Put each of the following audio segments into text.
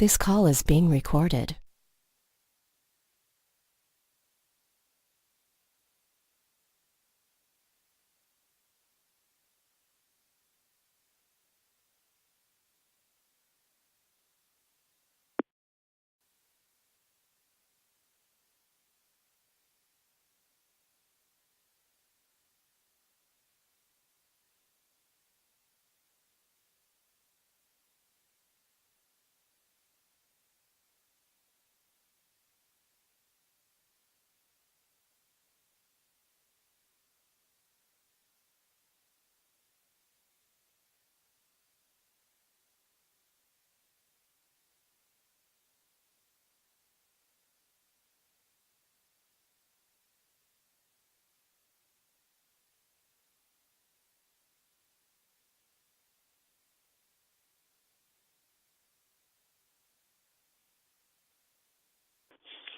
This call is being recorded.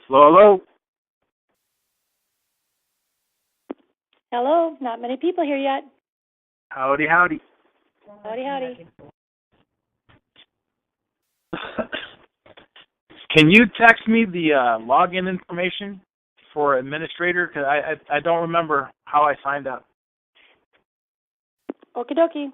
Hello, hello. Hello, not many people here yet. Howdy, howdy. Howdy, howdy. Can you text me the login information for administrator? Because I don't remember how I signed up. Okie dokie.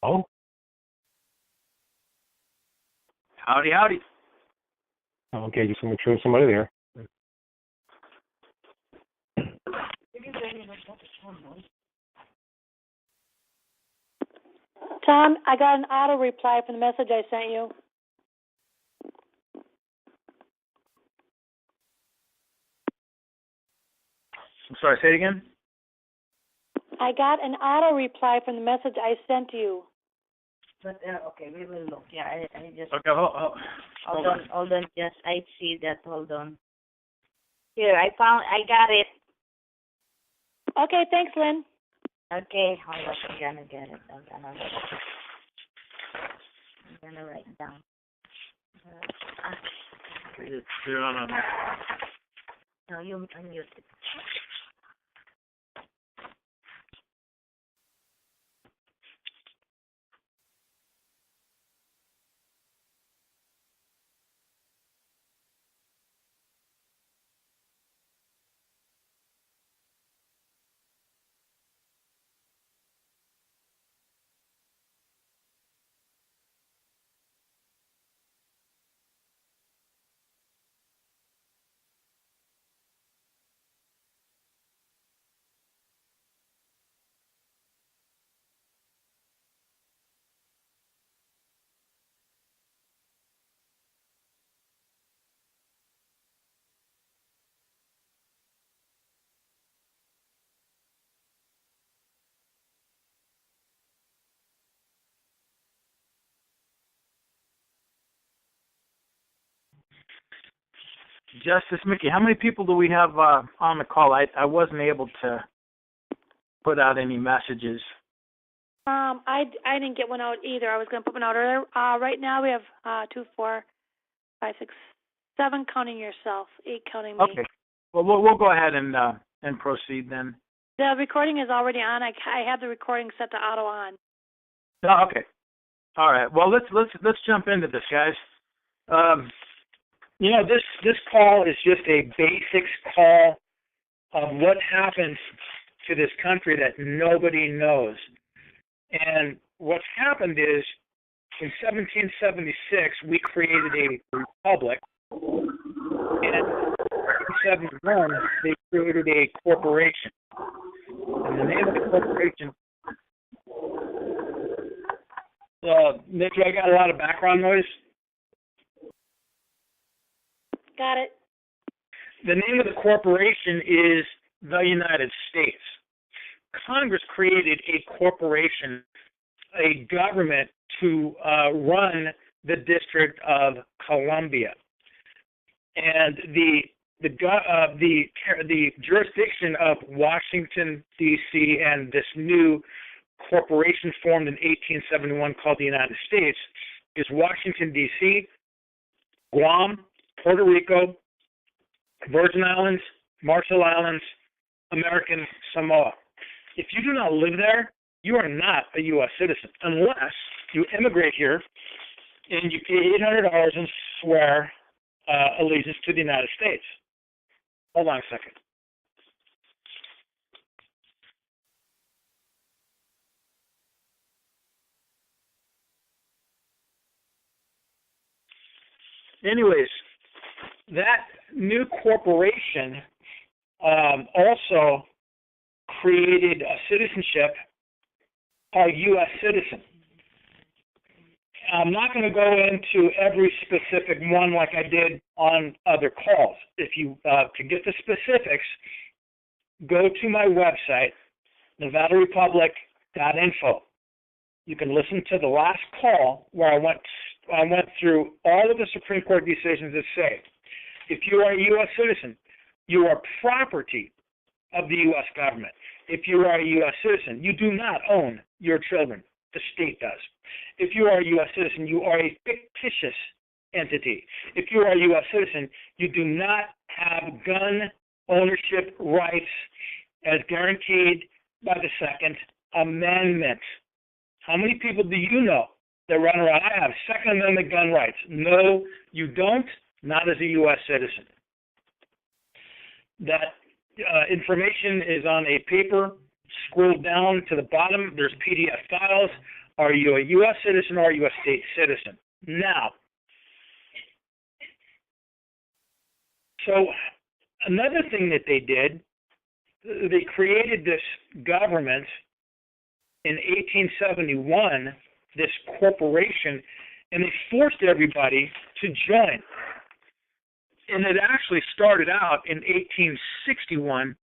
Oh. Howdy, howdy. Okay, just want to make sure somebody there. Tom, I got an auto reply from the message I sent you. I'm sorry, say it again? I got an auto reply from the message I sent you. But okay, we will look. Yeah, I just Okay, hold on. Just I see that. Hold on. Here, I got it. Okay, thanks, Lynn. Okay, hold on. I'm gonna get it. I'm gonna write it down. No, you unmute it. Justice Mickey, how many people do we have on the call? I wasn't able to put out any messages. I didn't get one out either. I was going to put one out earlier. Right now we have 2, 4, 5, 6, 7 counting yourself, 8 counting me. Okay. Well, we'll go ahead and proceed then. The recording is already on. I have the recording set to auto on. Oh, okay. All right. Well, let's jump into this, guys. This call is just a basics call of what happened to this country that nobody knows. And what's happened is, in 1776, we created a republic, and in 1771, they created a corporation. And the name of the corporation, Mitch, I got a lot of background noise. Got it. The name of the corporation is the United States. Congress created a corporation, a government to run the District of Columbia, and the jurisdiction of Washington, D.C., and this new corporation formed in 1871 called the United States is Washington, D.C., Guam, Puerto Rico, Virgin Islands, Marshall Islands, American Samoa. If you do not live there, you are not a U.S. citizen unless you immigrate here and you pay $800 and swear allegiance to the United States. Hold on a second. Anyways, that new corporation also created a citizenship called U.S. citizen. I'm not going to go into every specific one like I did on other calls. If you to get the specifics, go to my website, nevadarepublic.info. You can listen to the last call where I went through all of the Supreme Court decisions that say, if you are a U.S. citizen, you are property of the U.S. government. If you are a U.S. citizen, you do not own your children. The state does. If you are a U.S. citizen, you are a fictitious entity. If you are a U.S. citizen, you do not have gun ownership rights as guaranteed by the Second Amendment. How many people do you know that run around? I have Second Amendment gun rights. No, you don't. Not as a U.S. citizen. That information is on a paper. Scroll down to the bottom. There's PDF files. Are you a U.S. citizen or are you a state citizen? Now, so another thing that they did, they created this government in 1871, this corporation, and they forced everybody to join. And it actually started out in 1861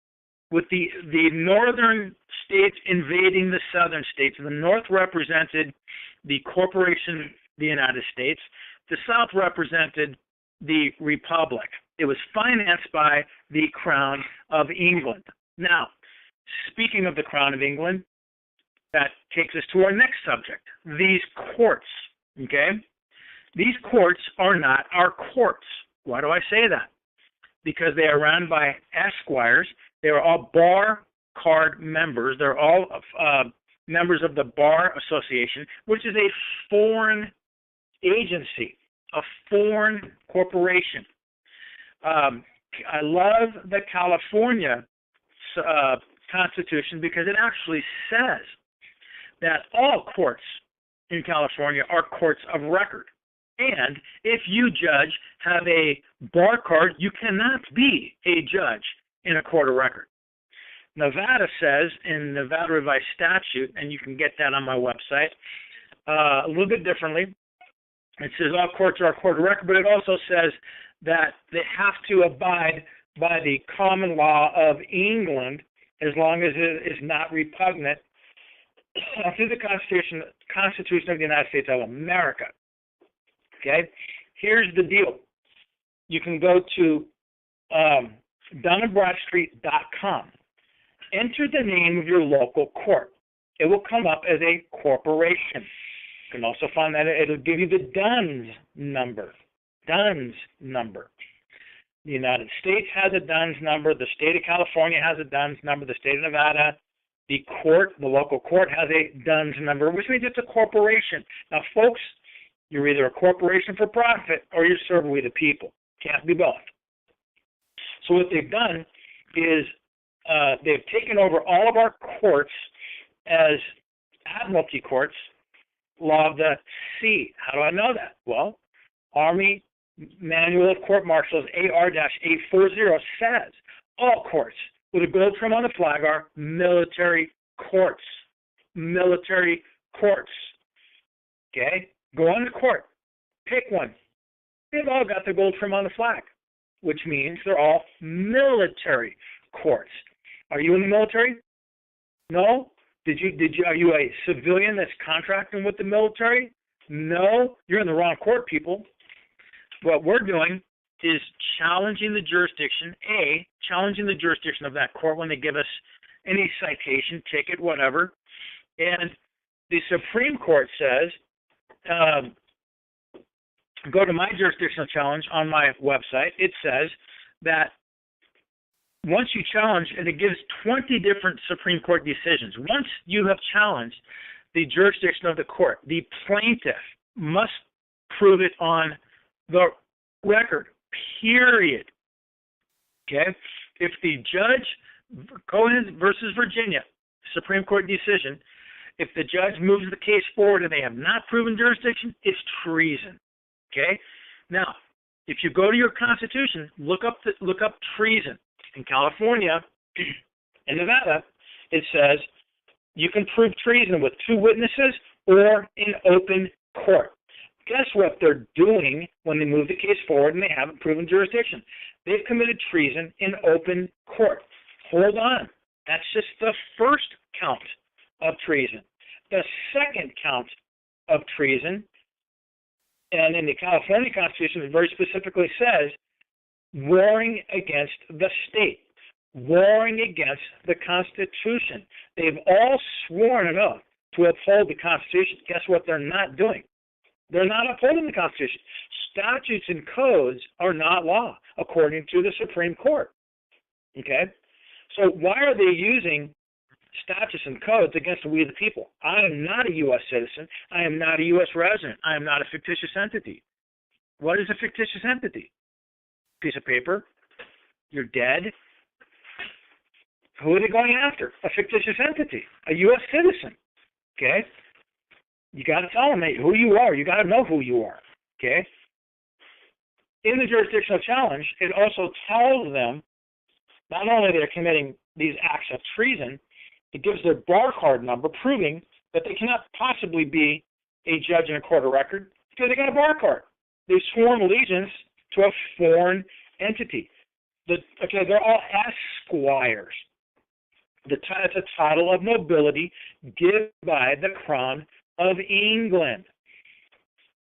with the northern states invading the southern states. The North represented the corporation, the United States. The South represented the Republic. It was financed by the Crown of England. Now, speaking of the Crown of England, that takes us to our next subject, these courts, okay? These courts are not our courts. Why do I say that? Because they are run by esquires. They are all bar card members. They're all members of the Bar Association, which is a foreign agency, a foreign corporation. I love the California Constitution because it actually says that all courts in California are courts of record. And if you, judge, have a bar card, you cannot be a judge in a court of record. Nevada says in Nevada Revised Statute, and you can get that on my website, a little bit differently. It says all courts are a court of record, but it also says that they have to abide by the common law of England as long as it is not repugnant to the Constitution of the United States of America. Okay, here's the deal. You can go to DunandBradstreet.com, enter the name of your local court. It will come up as a corporation. You can also find that it'll give you the DUNS number. DUNS number. The United States has a DUNS number. The state of California has a DUNS number. The state of Nevada, the local court has a DUNS number, which means it's a corporation. Now, folks, you're either a corporation for profit or you serve we the people. Can't be both. So what they've done is they've taken over all of our courts as admiralty courts, law of the sea. How do I know that? Well, Army Manual of Court Martials AR-840 says all courts with a gold trim on the flag are military courts. Military courts. Okay? Go on to court. Pick one. They've all got the gold trim on the flag, which means they're all military courts. Are you in the military? No? Are you a civilian that's contracting with the military? No? You're in the wrong court, people. What we're doing is challenging the jurisdiction of that court when they give us any citation, ticket, whatever. And the Supreme Court says, go to my jurisdictional challenge on my website. It says that once you challenge, and it gives 20 different Supreme Court decisions. Once you have challenged the jurisdiction of the court, the plaintiff must prove it on the record, period. Okay? If the judge, Cohen versus Virginia, Supreme Court decision, if the judge moves the case forward and they have not proven jurisdiction, it's treason. Okay? Now, if you go to your Constitution, look up treason. In California, in Nevada, it says you can prove treason with 2 witnesses or in open court. Guess what they're doing when they move the case forward and they haven't proven jurisdiction? They've committed treason in open court. Hold on. That's just the first count of treason. The second count of treason, and in the California Constitution, it very specifically says warring against the state, warring against the Constitution. They've all sworn an oath to uphold the Constitution. Guess what they're not doing? They're not upholding the Constitution. Statutes and codes are not law, according to the Supreme Court. Okay? So why are they using statutes and codes against we the people? I am not a U.S. citizen. I am not a U.S. resident. I am not a fictitious entity. What is a fictitious entity? Piece of paper. You're dead. Who are they going after? A fictitious entity. A U.S. citizen. Okay? You got to tell them who you are. You got to know who you are. Okay? In the jurisdictional challenge, it also tells them not only they're committing these acts of treason, it gives their bar card number proving that they cannot possibly be a judge in a court of record because they got a bar card. They've sworn allegiance to a foreign entity. They're all esquires. It's a title of nobility given by the Crown of England.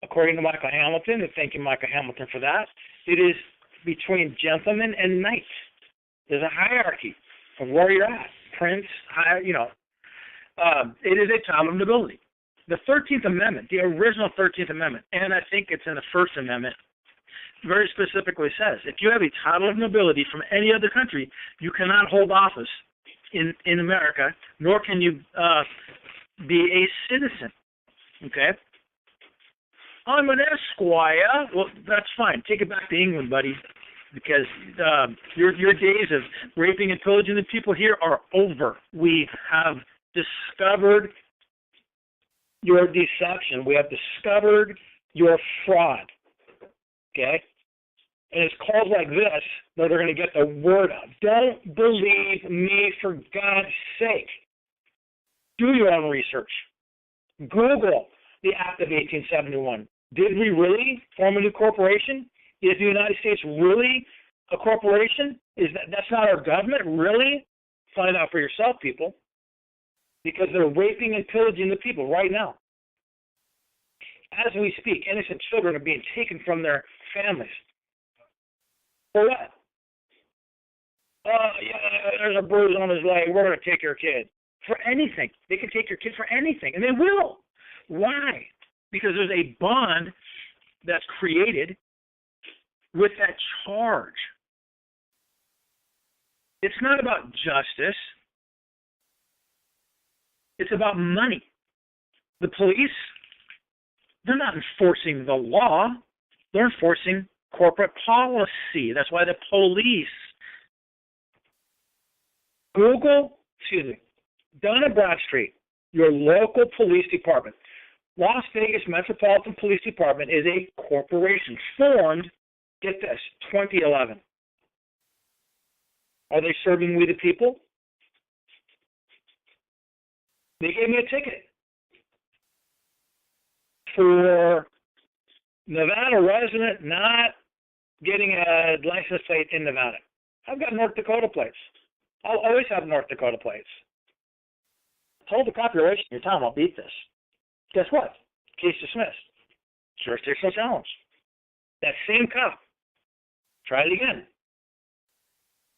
According to Michael Hamilton, and thank you, Michael Hamilton, for that, it is between gentlemen and knights. There's a hierarchy of where you're at. Prince, it is a title of nobility. The 13th Amendment, the original 13th Amendment, and I think it's in the First Amendment, very specifically says, if you have a title of nobility from any other country, you cannot hold office in America, nor can you be a citizen. Okay? I'm an esquire. Well, that's fine. Take it back to England, buddy, because your days of raping and pillaging the people here are over. We have discovered your deception. We have discovered your fraud. Okay? And it's calls like this that they're going to get the word out. Don't believe me, for God's sake. Do your own research. Google the Act of 1871. Did we really form a new corporation? Is the United States really a corporation? That's not our government? Really? Find out for yourself, people. Because they're raping and pillaging the people right now. As we speak, innocent children are being taken from their families. For what? Yeah, there's a bruise on his leg. We're going to take your kid. For anything. They can take your kid for anything, and they will. Why? Because there's a bond that's created with that charge. It's not about justice. It's about money. The police, they're not enforcing the law. They're enforcing corporate policy. That's why the police. Google, Dun & Bradstreet, your local police department. Las Vegas Metropolitan Police Department is a corporation formed, get this, 2011. Are they serving we the people? They gave me a ticket for Nevada resident not getting a license plate in Nevada. I've got North Dakota plates. I'll always have North Dakota plates. Told the cop you're wasting your time, I'll beat this. Guess what? Case dismissed. Jurisdictional challenge. That same cop. Try it again.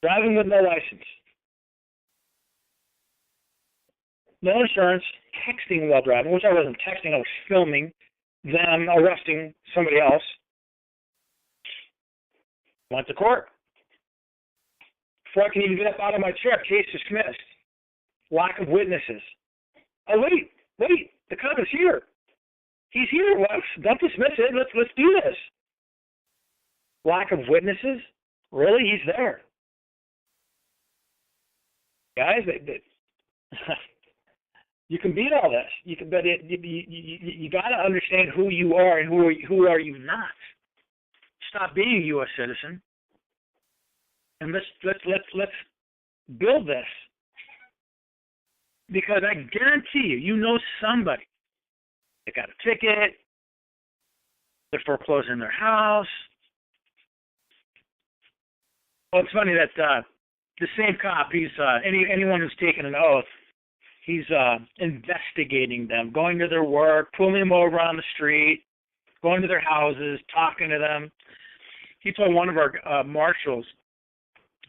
Driving with no license. No insurance. Texting while driving, which I wasn't texting, I was filming them arresting somebody else. Went to court. Before I can even get up out of my chair, case dismissed. Lack of witnesses. Oh, wait, the cop is here. He's here. Well, don't dismiss it. Let's do this. Lack of witnesses? Really? He's there. Guys, you can beat all this. You can, but you got to understand who you are and who are you not. Stop being a U.S. citizen, and let's build this. Because I guarantee you know somebody that got a ticket, they're foreclosing their house. Well, it's funny that the same cop, he's anyone who's taken an oath, he's investigating them, going to their work, pulling them over on the street, going to their houses, talking to them. He told one of our marshals,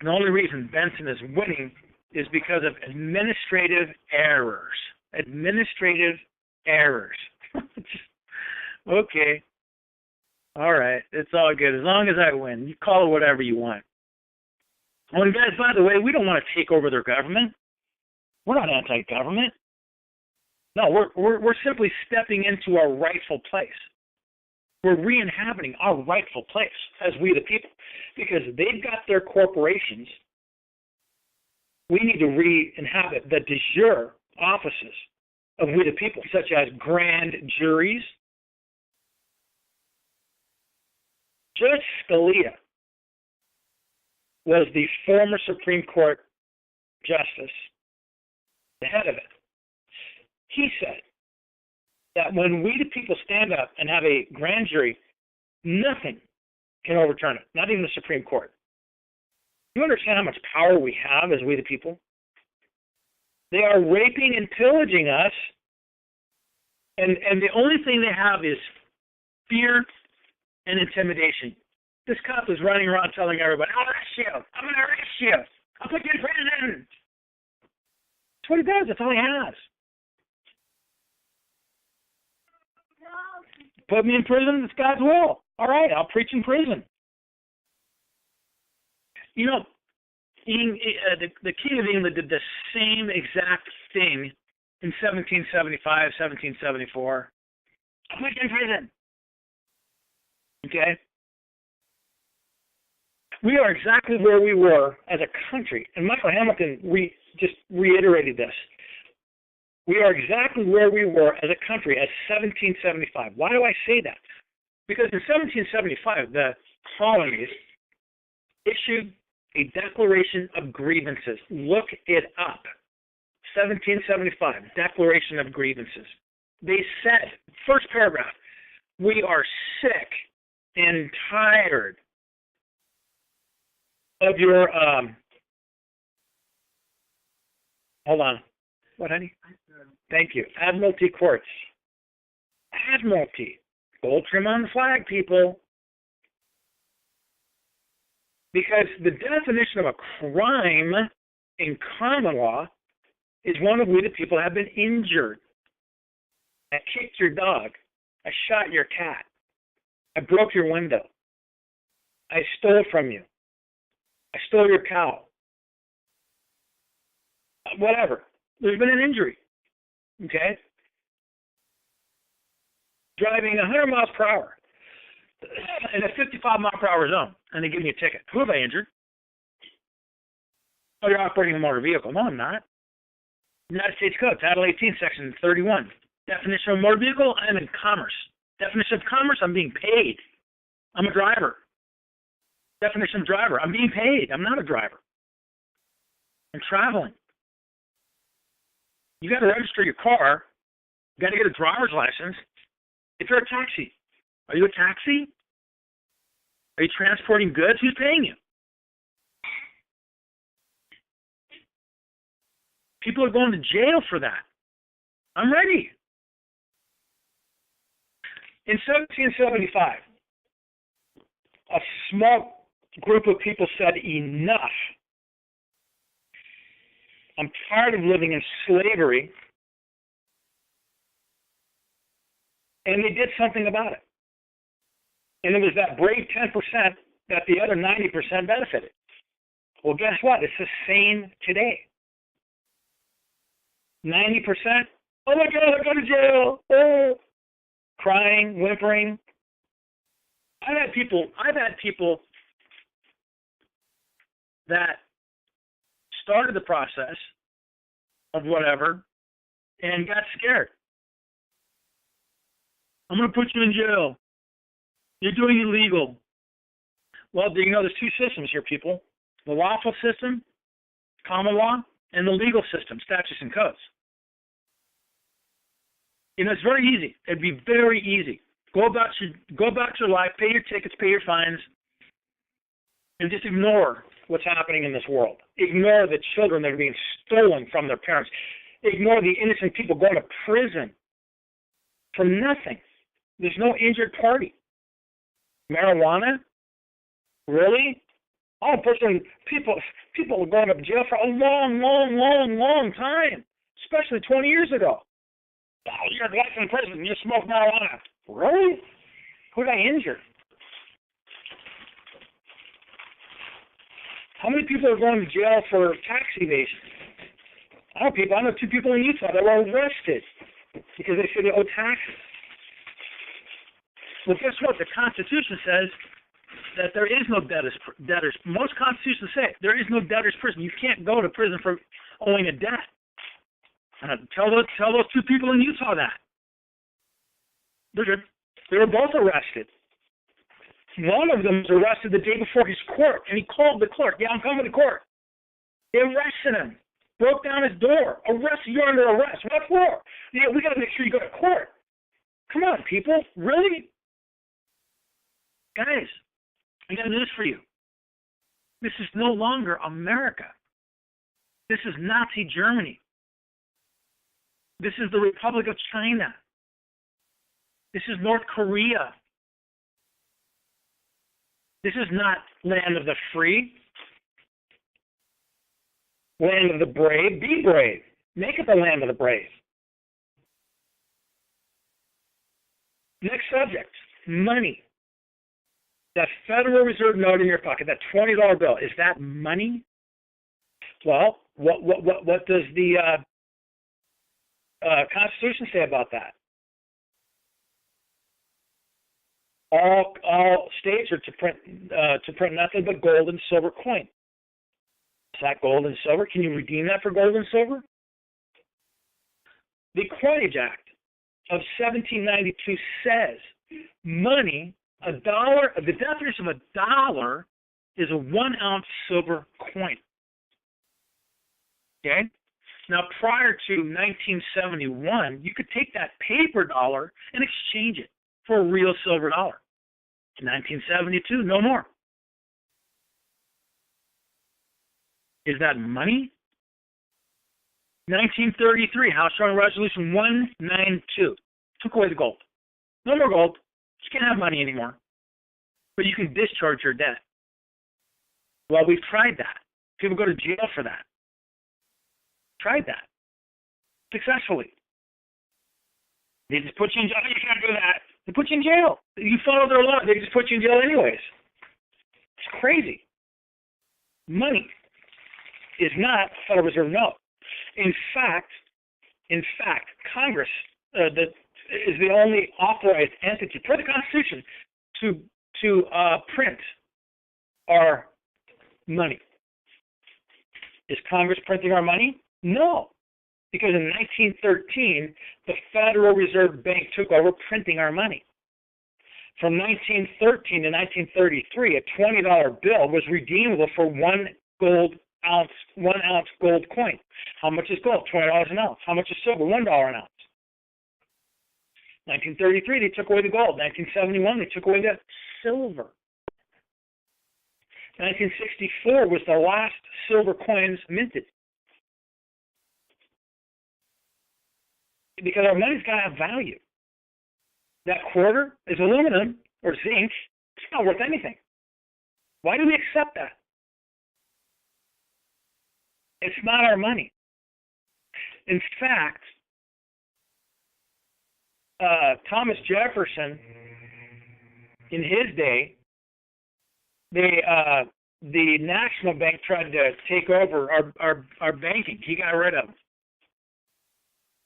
the only reason Benson is winning is because of administrative errors. Administrative errors. Okay. All right. It's all good. As long as I win. You call it whatever you want. Oh, and guys, by the way, we don't want to take over their government. We're not anti-government. No, we're simply stepping into our rightful place. We're re-inhabiting our rightful place as we the people. Because they've got their corporations. We need to re-inhabit the de jure offices of we the people, such as grand juries. Judge Scalia was the former Supreme Court justice, the head of it. He said that when we the people stand up and have a grand jury, nothing can overturn it, not even the Supreme Court. You understand how much power we have as we the people? They are raping and pillaging us, and the only thing they have is fear and intimidation. This cop is running around telling everybody, I'll arrest you. I'm going to arrest you. I'll put you in prison. That's what he does. That's all he has. Put me in prison, it's God's will. All right, I'll preach in prison. You know, the King of England did the same exact thing in 1775, 1774. I'll put you in prison. Okay? We are exactly where we were as a country. And Michael Hamilton just reiterated this. We are exactly where we were as a country as 1775. Why do I say that? Because in 1775, the colonies issued a Declaration of Grievances. Look it up. 1775, Declaration of Grievances. They said, first paragraph, we are sick and tired of your, hold on. What, honey? Thank you. Admiralty courts. Admiralty. Gold trim on the flag, people. Because the definition of a crime in common law is one of which the people have been injured. I kicked your dog. I shot your cat. I broke your window. I stole from you. I stole your cow. Whatever. There's been an injury. Okay? Driving 100 miles per hour in a 55 mile per hour zone, and they give me a ticket. Who have I injured? Oh, you're operating a motor vehicle. No, I'm not. United States Code, Title 18, Section 31. Definition of motor vehicle, I'm in commerce. Definition of commerce, I'm being paid. I'm a driver. Definition of driver, I'm being paid. I'm not a driver. I'm traveling. You got to register your car. You got to get a driver's license. If you're a taxi, are you a taxi? Are you transporting goods? Who's paying you? People are going to jail for that. I'm ready. In 1775, a small group of people said, enough. I'm tired of living in slavery. And they did something about it. And it was that brave 10% that the other 90% benefited. Well, guess what? It's the same today. 90%, oh my God, I go to jail. Oh. Crying, whimpering. I've had people that started the process of whatever and got scared. I'm going to put you in jail. You're doing illegal. Well, do you know there's two systems here, people? The lawful system, common law, and the legal system, statutes and codes. You know, it's very easy. It'd be very easy. Go about your life, pay your tickets, pay your fines, and just ignore what's happening in this world. Ignore the children that are being stolen from their parents. Ignore the innocent people going to prison for nothing. There's no injured party. Marijuana? Really? Oh, people are going to jail for a long time, especially 20 years ago. Oh, you're life in prison. You smoke marijuana. Really? Who did I injure? How many people are going to jail for tax evasion? I know two people in Utah that were arrested because they said they owe taxes. Well, guess what? The Constitution says that there is no debtors. Most constitutions say there is no debtor's prison. You can't go to prison for owing a debt. Tell those two people in Utah that. They were both arrested. One of them was arrested the day before his court, and he called the clerk. Yeah, I'm coming to court. They arrested him, broke down his door, arrested. You're under arrest. What for? Yeah, we got to make sure you go to court. Come on, people. Really? Guys, I got news for you. This is no longer America. This is Nazi Germany. This is the Republic of China. This is North Korea. This is not land of the free, land of the brave. Be brave. Make it the land of the brave. Next subject, money. That Federal Reserve note in your pocket, that $20 bill, is that money? Well, what does the Constitution say about that? All states are to print nothing but gold and silver coin. Is that gold and silver? Can you redeem that for gold and silver? The Coinage Act of 1792 says money, a dollar, the definition of a dollar is a 1 ounce silver coin. Okay? Now, prior to 1971, you could take that paper dollar and exchange it for a real silver dollar. In 1972, no more. Is that money? 1933, House Joint Resolution 192 took away the gold. No more gold. You can't have money anymore. But you can discharge your debt. Well, we've tried that. People go to jail for that. Tried that successfully. They just put you in jail. Oh, you can't do that. They put you in jail. You follow their law. They just put you in jail anyways. It's crazy. Money is not a Federal Reserve note. In fact, Congress is the only authorized entity per the Constitution to print our money. Is Congress printing our money? No. Because in 1913, the Federal Reserve Bank took over printing our money. From 1913 to 1933, a $20 bill was redeemable for 1 ounce gold coin. How much is gold? $20 an ounce. How much is silver? $1 an ounce. 1933, they took away the gold. 1971, they took away the silver. 1964 was the last silver coins minted. Because our money's got to have value. That quarter is aluminum or zinc. It's not worth anything. Why do we accept that? It's not our money. In fact, Thomas Jefferson, in his day, the National Bank tried to take over our banking. He got rid of them.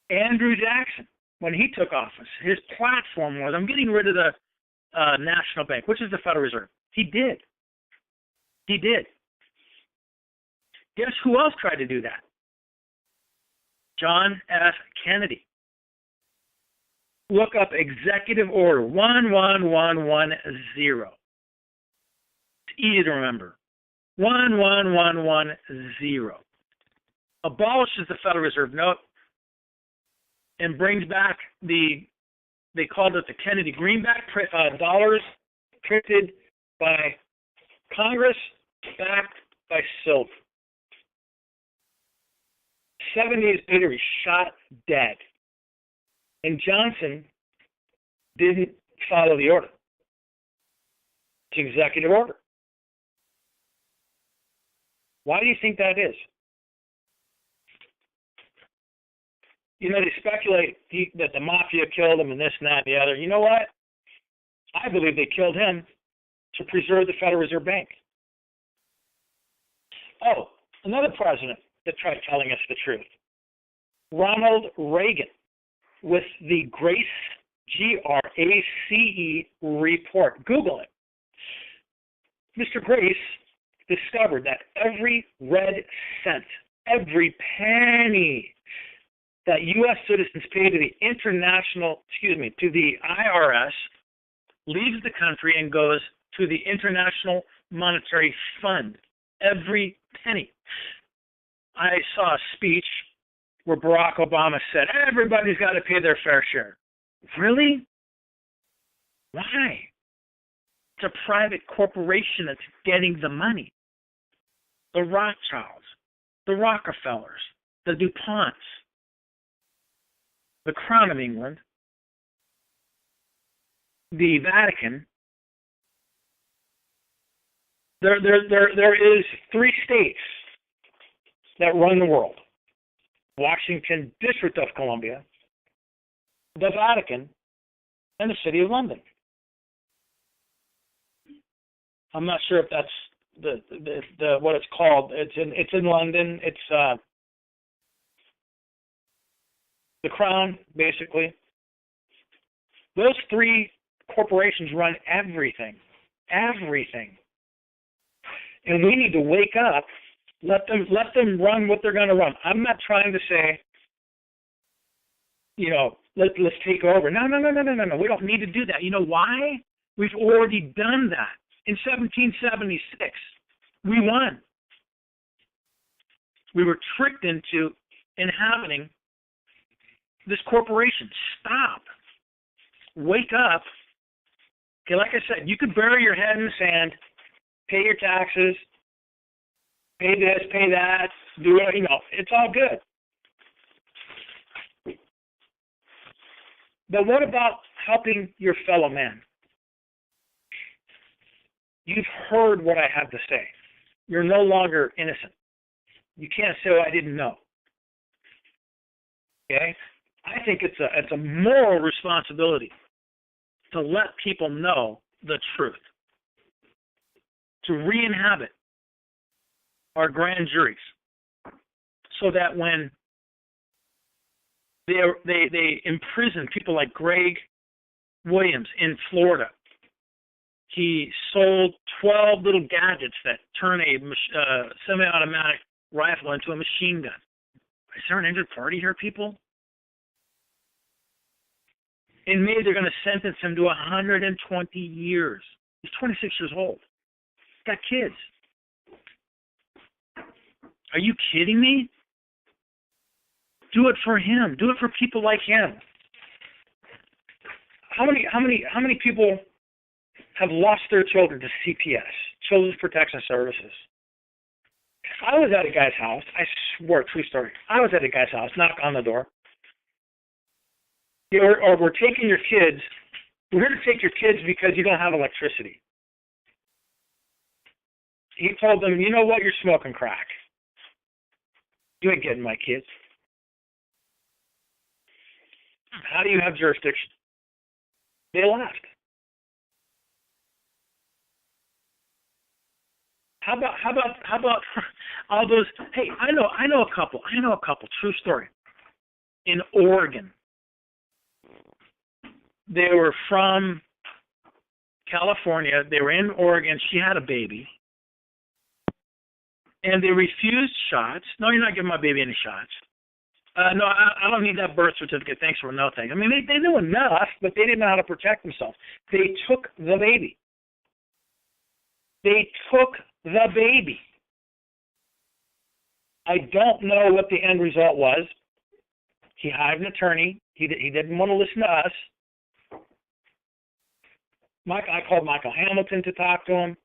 Andrew Jackson, when he took office, his platform was, I'm getting rid of the National Bank, which is the Federal Reserve. He did. He did. Guess who else tried to do that? John F. Kennedy. Look up Executive Order 11110. It's easy to remember. 11110. Abolishes the Federal Reserve note and brings back they called it the Kennedy Greenback dollars, printed by Congress, backed by silver. 7 days later, he's shot dead. And Johnson didn't follow the order. It's an executive order. Why do you think that is? You know, they speculate that the mafia killed him and this and that and the other. You know what? I believe they killed him to preserve the Federal Reserve Bank. Oh, another president that tried telling us the truth. Ronald Reagan with the Grace, Grace report. Google it. Mr. Grace discovered that every red cent, every penny that U.S. citizens pay to the to the IRS leaves the country and goes to the International Monetary Fund. Every penny. I saw a speech where Barack Obama said, everybody's got to pay their fair share. Really? Why? It's a private corporation that's getting the money. The Rothschilds, the Rockefellers, the DuPonts, the Crown of England, the Vatican. There is 3 states that run the world. Washington, District of Columbia, the Vatican, and the City of London. I'm not sure if that's the what it's called. It's in London. It's the Crown, basically. Those 3 corporations run everything. Everything. And we need to wake up. Let them run what they're going to run. I'm not trying to say, let's take over. No. We don't need to do that. You know why? We've already done that. In 1776, we won. We were tricked into inhabiting this corporation. Stop. Wake up. Okay, like I said, you could bury your head in the sand, pay your taxes, pay this, pay that, do it, it's all good. But what about helping your fellow man? You've heard what I have to say. you're no longer innocent. You can't say, "Oh, I didn't know." Okay? I think it's a moral responsibility to let people know the truth, to re-inhabit our grand juries, so that when they imprison people like Greg Williams in Florida, he sold 12 little gadgets that turn a semi-automatic rifle into a machine gun. Is there an injured party here, people? In May, they're going to sentence him to 120 years. He's 26 years old. He's got kids. Are you kidding me? Do it for him. Do it for people like him. How many people have lost their children to CPS, Children's Protection Services? I was at a guy's house. I swear, true story. I was at a guy's house, knock on the door. Or we're taking your kids. We're here to take your kids because you don't have electricity. He told them, "You know what? You're smoking crack. You ain't getting my kids." How do you have jurisdiction? They left. How about all those? Hey, I know a couple. True story. In Oregon, they were from California. They were in Oregon. She had a baby, and they refused shots. "No, you're not giving my baby any shots." "No, I don't need that birth certificate. Thanks for no thanks." I mean, they knew enough, but they didn't know how to protect themselves. They took the baby. They took the baby. I don't know what the end result was. He hired an attorney. He didn't want to listen to us. I called Michael Hamilton to talk to him.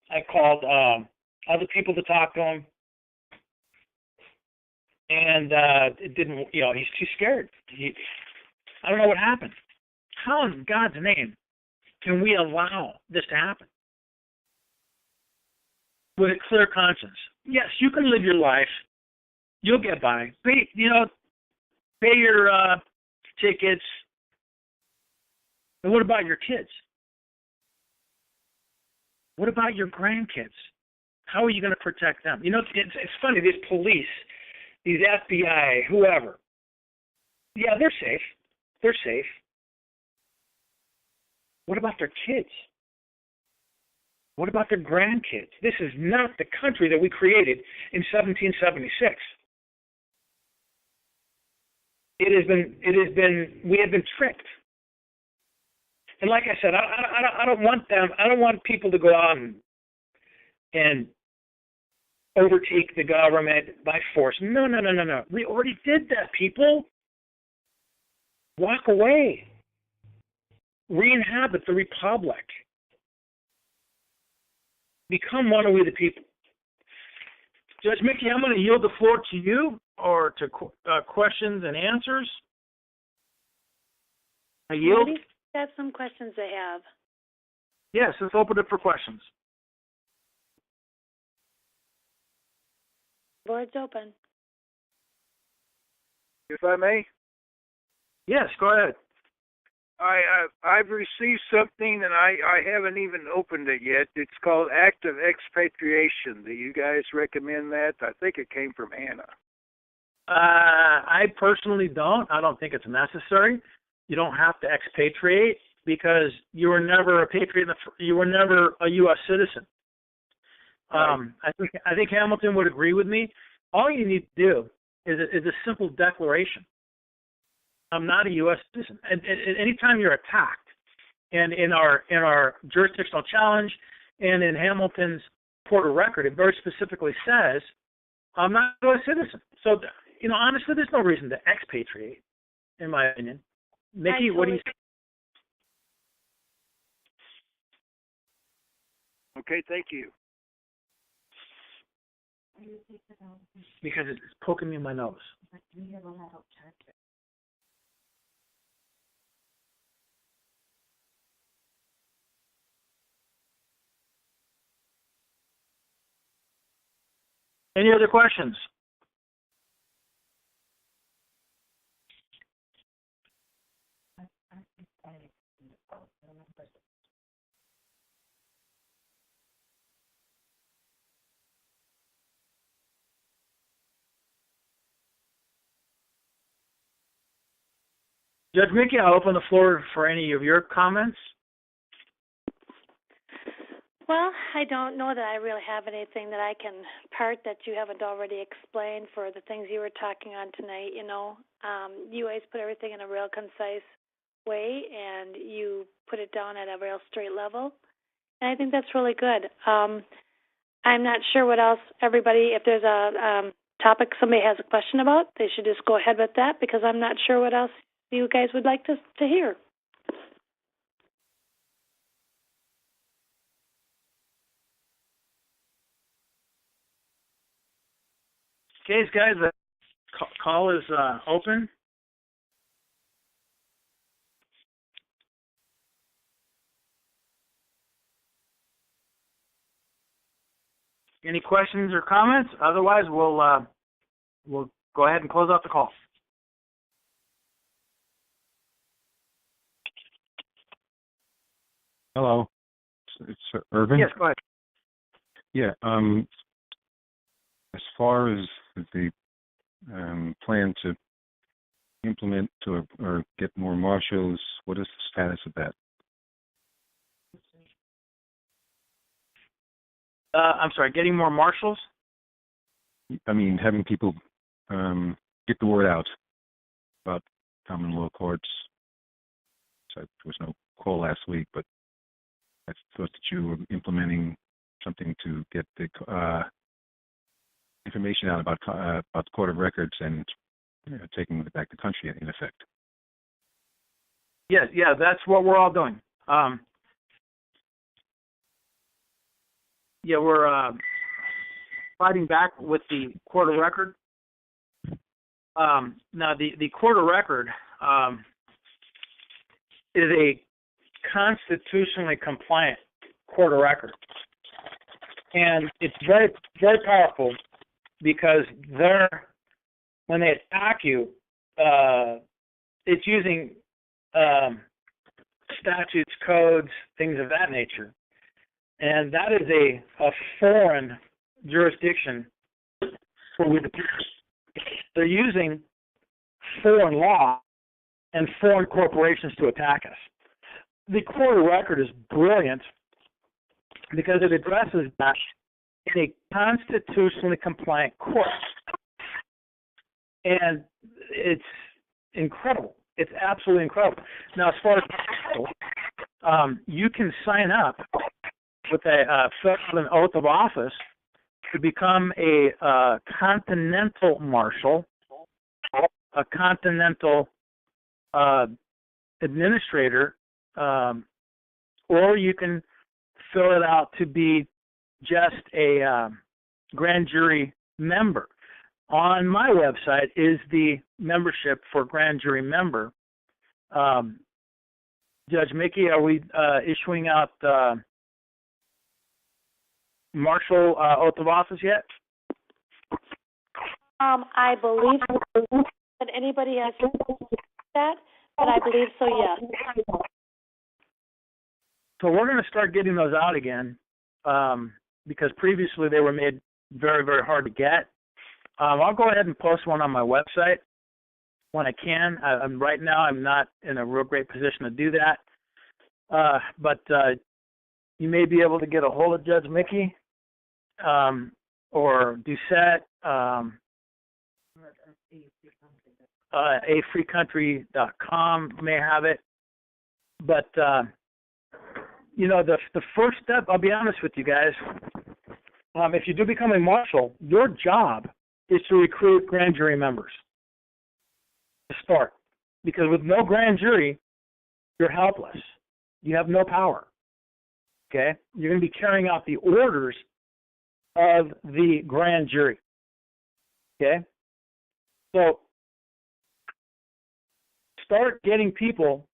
I called other people to talk to him. And it didn't, he's too scared. I don't know what happened. How in God's name can we allow this to happen? With a clear conscience. Yes, you can live your life. You'll get by. Pay your tickets. But what about your kids? What about your grandkids? How are you going to protect them? It's funny, these police, these FBI, whoever, yeah, they're safe. They're safe. What about their kids? What about their grandkids? This is not the country that we created in 1776. We have been tricked. And like I said, I don't want them. I don't want people to go out and overtake the government by force. No. We already did that, people. Walk away. Re-inhabit the republic. Become one of we the people. Judge Mickey, I'm going to yield the floor to you or to questions and answers. I yield. Maybe that's some questions they have. Yes, let's open it for questions. Board's open. If I may? Yes, go ahead. I've received something and I haven't even opened it yet. It's called Act of Expatriation. Do you guys recommend that? I think it came from Anna. I personally don't. I don't think it's necessary. You don't have to expatriate because you were never a patriot. You were never a U.S. citizen. Right. I think Hamilton would agree with me. All you need to do is a simple declaration. I'm not a U.S. citizen. And anytime you're attacked, and in our jurisdictional challenge, and in Hamilton's court of record, it very specifically says, I'm not a U.S. citizen. So, honestly, there's no reason to expatriate, in my opinion. Mickey, what do you think? Okay, thank you. Because it's poking me in my nose. Any other questions? Judge Mickey, I'll open the floor for any of your comments. Well, I don't know that I really have anything that I can part that you haven't already explained for the things you were talking on tonight. You know, you always put everything in a real concise way, and you put it down at a real straight level. And I think that's really good. I'm not sure what else everybody, if there's a topic somebody has a question about, they should just go ahead with that, because I'm not sure what else you guys would like to hear. Okay, guys, the call is open. Any questions or comments? Otherwise, we'll go ahead and close out the call. Hello. It's Irvin. Yes, go ahead. Yeah. As far as the plan to implement or get more marshals, what is the status of that? I'm sorry, getting more marshals? I mean, having people get the word out about common law courts. So there was no call last week, but I thought that you were implementing something to get the information out about the Court of Records and taking it back to country in effect. Yeah, that's what we're all doing. We're fighting back with the Court of Record. Now, the Court of Record is a constitutionally compliant Court of Record. And it's very, very powerful because when they attack you, it's using statutes, codes, things of that nature. And that is a foreign jurisdiction for we the people. They're using foreign law and foreign corporations to attack us. The Court of Record is brilliant because it addresses that in a constitutionally compliant court. And it's incredible. It's absolutely incredible. Now, as far as you can sign up with a federal oath of office to become a continental marshal, a continental administrator, or you can fill it out to be just a grand jury member. On my website is the membership for grand jury member. Judge Mickey, are we issuing out marshal oath of office yet? I believe that anybody has that, but I believe so, yes. So we're going to start getting those out again because previously they were made very, very hard to get. I'll go ahead and post one on my website when I can. Right now I'm not in a real great position to do that. But you may be able to get a hold of Judge Mickey or Doucette, afreecountry.com may have it. But, the first step, I'll be honest with you guys, if you do become a marshal, your job is to recruit grand jury members to start. Because with no grand jury, you're helpless. You have no power. Okay? You're going to be carrying out the orders of the grand jury. Okay? So, start getting people.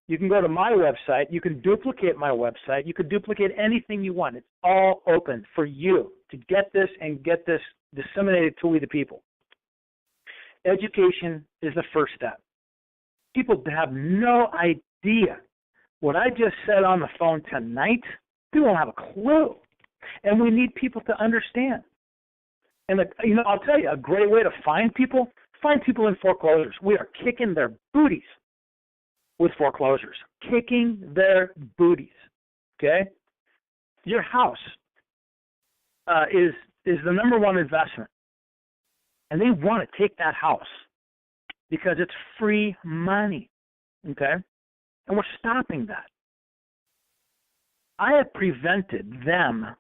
You can go to my website. You can duplicate my website. You can duplicate anything you want. It's all open for you to get this and get this disseminated to we the people. Education is the first step. People have no idea what I just said on the phone tonight. People don't have a clue. And we need people to understand. And, I'll tell you, a great way to find people in foreclosures. We are kicking their booties with foreclosures. Kicking their booties. Okay? Your house is the number one investment. And they want to take that house because it's free money. Okay? And we're stopping that. I have prevented them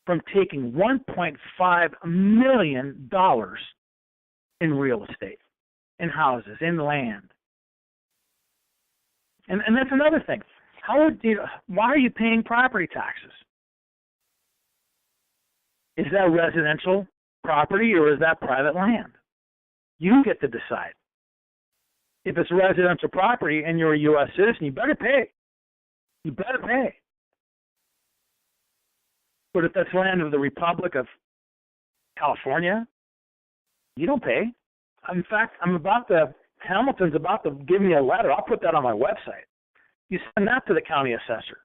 from taking $1.5 million in real estate, in houses, in land. And that's another thing. Why are you paying property taxes? Is that residential property or is that private land? You get to decide. If it's residential property and you're a U.S. citizen, you better pay. You better pay. But if that's land of the Republic of California, you don't pay. In fact, Hamilton's about to give me a letter. I'll put that on my website. You send that to the county assessor.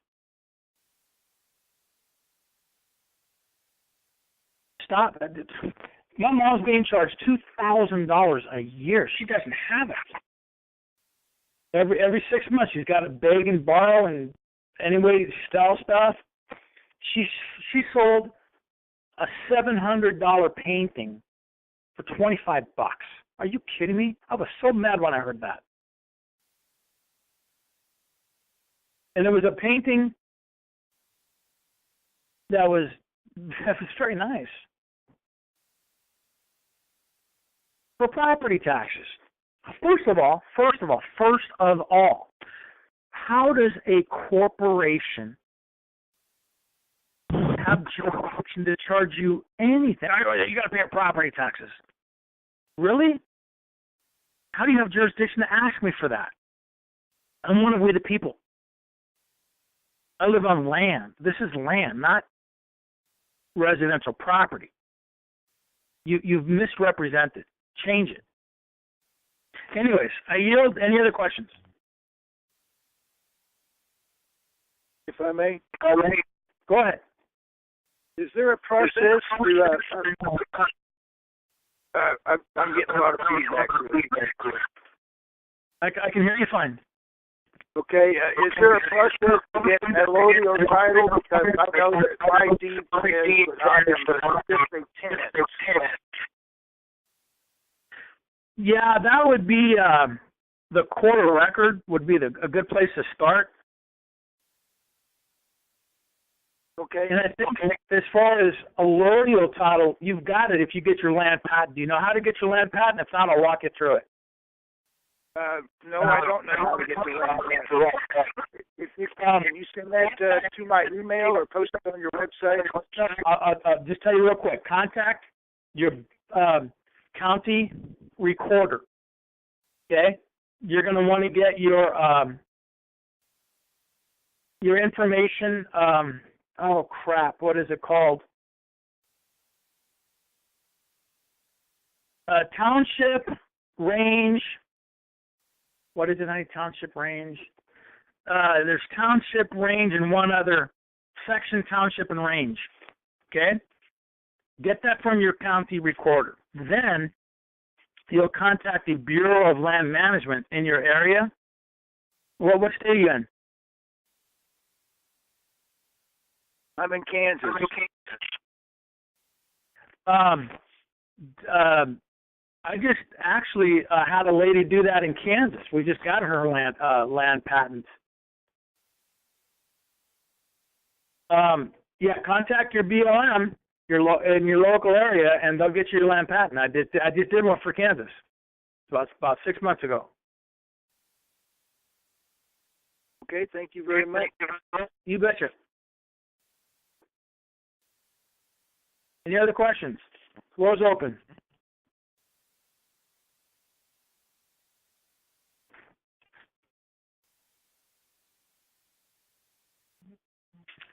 Stop it. My mom's being charged $2,000 a year. She doesn't have it. Every 6 months, she's got to beg and borrow and anyway sell stuff. She sold a $700 painting for $25. Are you kidding me? I was so mad when I heard that. And there was a painting that was very nice. For property taxes. First of all, how does a corporation have jurisdiction to charge you anything? You got to pay property taxes. Really? How do you have jurisdiction to ask me for that? I'm one of we the people. I live on land. This is land, not residential property. You've misrepresented. Change it. Anyways, I yield. Any other questions? If I may? Go ahead. Is there a process to, I'm getting a lot of feedback. I can hear you fine. Okay, is there a process to get a allodial title? Because I know that my deed says that I am the specific tenant. Yeah, that would be the court of record would be a good place to start. Okay. And I think as far as a allodial title, you've got it if you get your land patent. Do you know how to get your land patent? If not, I'll walk you through it. No, I don't know how to get the land patent. If you can you send that to my email or post it on your website? I'll just tell you real quick. Contact your county recorder. Okay? You're going to want to get your information. Oh, crap. What is it called? Township range. What is it? Township range. There's township range and one other section, township and range. Okay? Get that from your county recorder. Then you'll contact the Bureau of Land Management in your area. Well, what state are you in? I'm in Kansas. I just actually had a lady do that in Kansas. We just got her land patent. Yeah, contact your BLM in your local area, and they'll get you your land patent. I just did one for Kansas about 6 months ago. Okay, thank you very much. You betcha. Any other questions? Floor's open.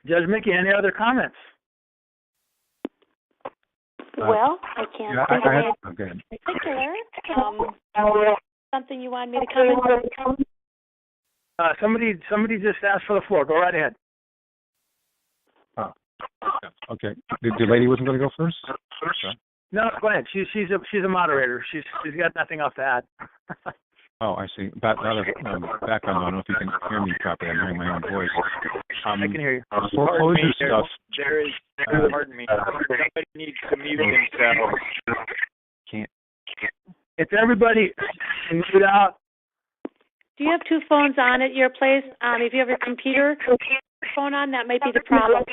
Judge Mickey, any other comments? Well, I can't Yeah, think of I any have. Okay. particular. Something you want me to comment? Somebody just asked for the floor. Go right ahead. Oh, yeah. Okay. The lady wasn't going to go first? Okay. No, go ahead. She's a moderator. She's got nothing else to add. Oh, I see. Background, I don't know if you can hear me properly. I'm hearing my own voice. I can hear you. Foreclosure stuff. Pardon me. Somebody needs to mute themselves. Can't. If everybody can mute out. Do you have two phones on at your place? If you have your computer phone on, that might be the problem.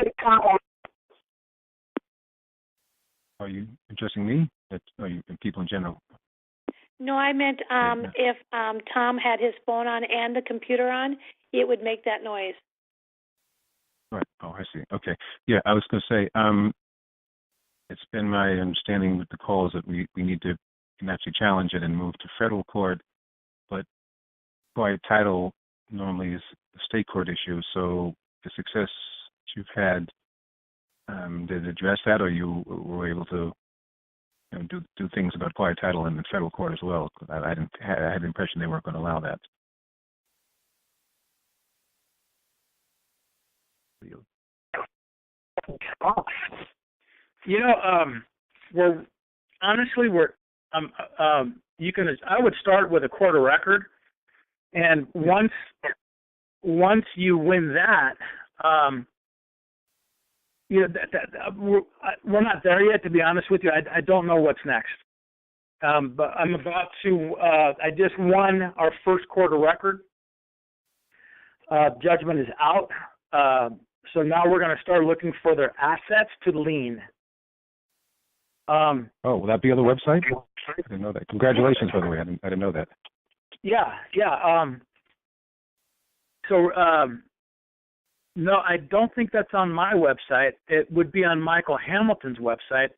Are you addressing me? Are you people in general? No, I meant if Tom had his phone on and the computer on, it would make that noise. Right. Oh, I see. Okay. Yeah, I was going to say, it's been my understanding with the calls that we need to actually challenge it and move to federal court, but quiet title normally is a state court issue. So the success you've had, did it address that, or you were able to do things about quiet title in the federal court as well? I had the impression they weren't going to allow that. I would start with a court of record, and once you win that, we're not there yet, to be honest with you. I don't know what's next. But I'm about to, I just won our first court of record. Judgment is out. So now we're going to start looking for their assets to lien. Will that be on the website? I didn't know that. Congratulations, by the way. I didn't know that. Yeah. No, I don't think that's on my website. It would be on Michael Hamilton's website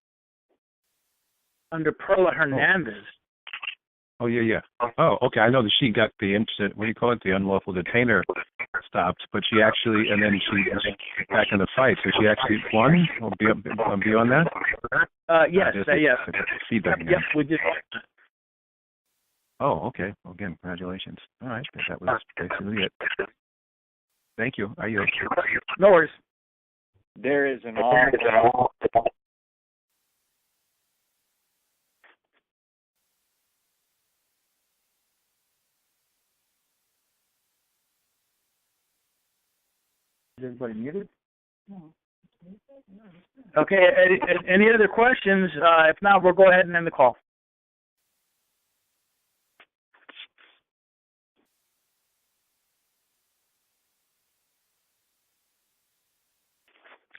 under Perla Hernandez. Oh, yeah. Oh, okay. I know that she got the instant, what do you call it, the unlawful detainer stopped, but she actually, and then she was back in the fight, so she actually won? Or beyond that? Yes. Feedback. Yep, we just. Oh, okay. Well, again, congratulations. All right, that was basically it. Thank you. Are you? No worries. There is an awful. Is everybody muted? Okay. Any other questions? If not, we'll go ahead and end the call.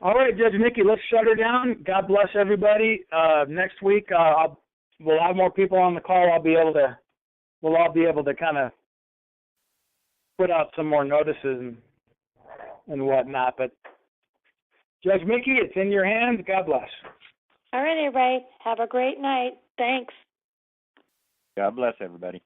All right, Judge Mickey, let's shut her down. God bless everybody. Next week, we'll have more people on the call. We'll all be able to kind of put out some more notices and whatnot. But Judge Mickey, it's in your hands. God bless. All right, everybody. Have a great night. Thanks. God bless everybody.